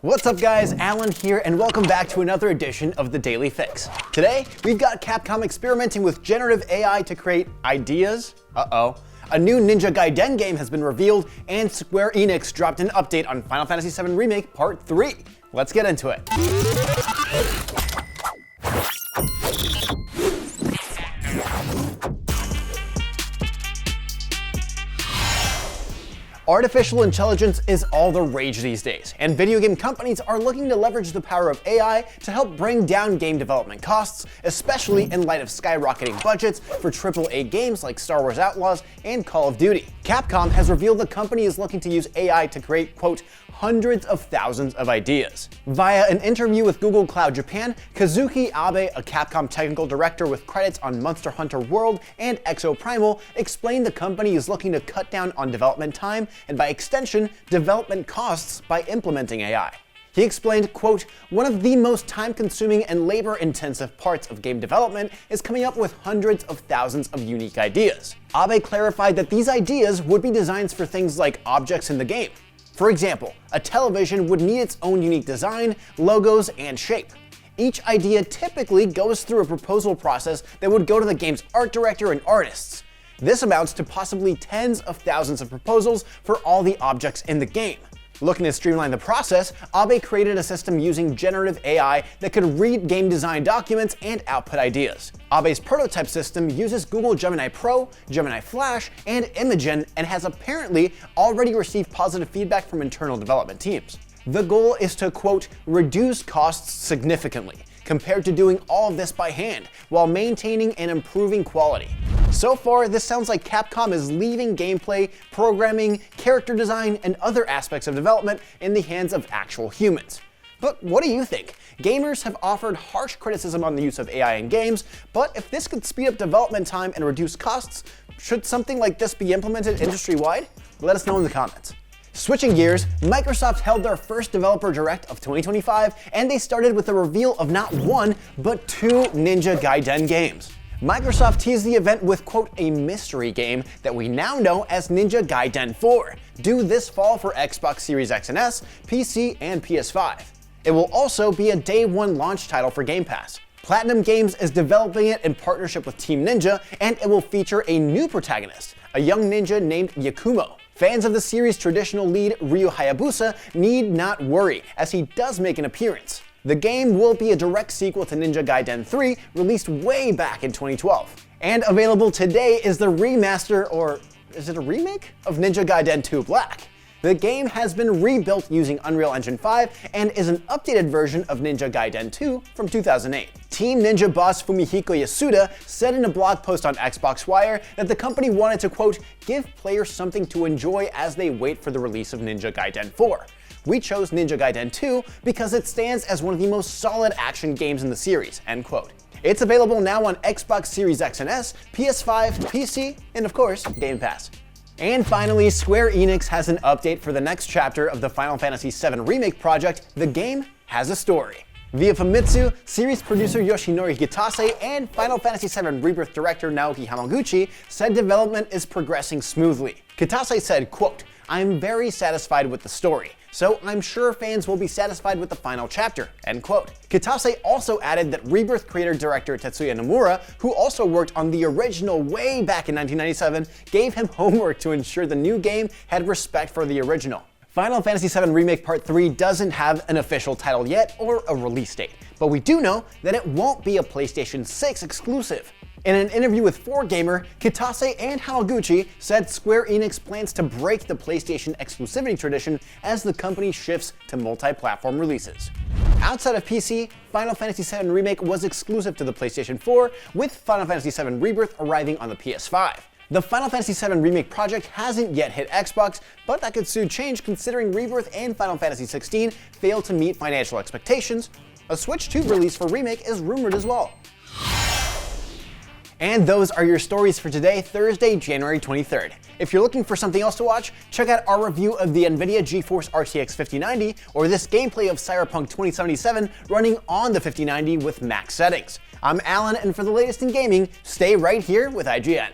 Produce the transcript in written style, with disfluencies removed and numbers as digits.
What's up guys, Alan here, and welcome back to another edition of the Daily Fix. Today, we've got Capcom experimenting with generative AI to create ideas. A new Ninja Gaiden game has been revealed, and Square Enix dropped an update on Final Fantasy VII Remake Part 3. Let's get into it. Artificial intelligence is all the rage these days, and video game companies are looking to leverage the power of AI to help bring down game development costs, especially in light of skyrocketing budgets for AAA games like Star Wars Outlaws and Call of Duty. Capcom has revealed the company is looking to use AI to create, quote, hundreds of thousands of ideas. Via an interview with Google Cloud Japan, Kazuki Abe, a Capcom technical director with credits on Monster Hunter World and Exoprimal, explained the company is looking to cut down on development time and by extension, development costs by implementing AI. He explained, quote, one of the most time-consuming and labor-intensive parts of game development is coming up with hundreds of thousands of unique ideas. Abe clarified that these ideas would be designs for things like objects in the game. For example, a television would need its own unique design, logos, and shape. Each idea typically goes through a proposal process that would go to the game's art director and artists. This amounts to possibly tens of thousands of proposals for all the objects in the game. Looking to streamline the process, Abe created a system using generative AI that could read game design documents and output ideas. Abe's prototype system uses Google Gemini Pro, Gemini Flash, and Imagen, and has apparently already received positive feedback from internal development teams. The goal is to, quote, reduce costs significantly, compared to doing all of this by hand, while maintaining and improving quality. So far, this sounds like Capcom is leaving gameplay, programming, character design, and other aspects of development in the hands of actual humans. But what do you think? Gamers have offered harsh criticism on the use of AI in games, but if this could speed up development time and reduce costs, should something like this be implemented industry-wide? Let us know in the comments. Switching gears, Microsoft held their first developer direct of 2025, and they started with the reveal of not one, but two Ninja Gaiden games. Microsoft teased the event with, quote, a mystery game that we now know as Ninja Gaiden 4, due this fall for Xbox Series X and S, PC, and PS5. It will also be a day one launch title for Game Pass. Platinum Games is developing it in partnership with Team Ninja, and it will feature a new protagonist, a young ninja named Yakumo. Fans of the series' traditional lead, Ryu Hayabusa, need not worry, as he does make an appearance. The game will be a direct sequel to Ninja Gaiden 3, released way back in 2012. And available today is the remaster, or is it a remake, of Ninja Gaiden 2 Black. The game has been rebuilt using Unreal Engine 5 and is an updated version of Ninja Gaiden 2 from 2008. Team Ninja boss Fumihiko Yasuda said in a blog post on Xbox Wire that the company wanted to, quote, give players something to enjoy as they wait for the release of Ninja Gaiden 4. We chose Ninja Gaiden 2 because it stands as one of the most solid action games in the series, end quote. It's available now on Xbox Series X and S, PS5, PC, and of course, Game Pass. And finally, Square Enix has an update for the next chapter of the Final Fantasy VII Remake project. The game has a story. Via Famitsu, series producer Yoshinori Kitase and Final Fantasy VII Rebirth director Naoki Hamaguchi said development is progressing smoothly. Kitase said, quote, I'm very satisfied with the story, so I'm sure fans will be satisfied with the final chapter, end quote. Kitase also added that Rebirth creator-director Tetsuya Nomura, who also worked on the original way back in 1997, gave him homework to ensure the new game had respect for the original. Final Fantasy VII Remake Part 3 doesn't have an official title yet or a release date, but we do know that it won't be a PlayStation 6 exclusive. In an interview with 4Gamer, Kitase and Hamaguchi said Square Enix plans to break the PlayStation exclusivity tradition as the company shifts to multi-platform releases. Outside of PC, Final Fantasy VII Remake was exclusive to the PlayStation 4, with Final Fantasy VII Rebirth arriving on the PS5. The Final Fantasy VII Remake project hasn't yet hit Xbox, but that could soon change considering Rebirth and Final Fantasy XVI failed to meet financial expectations. A Switch 2 release for Remake is rumored as well. And those are your stories for today, Thursday, January 23rd. If you're looking for something else to watch, check out our review of the NVIDIA GeForce RTX 5090 or this gameplay of Cyberpunk 2077 running on the 5090 with max settings. I'm Alan, and for the latest in gaming, stay right here with IGN.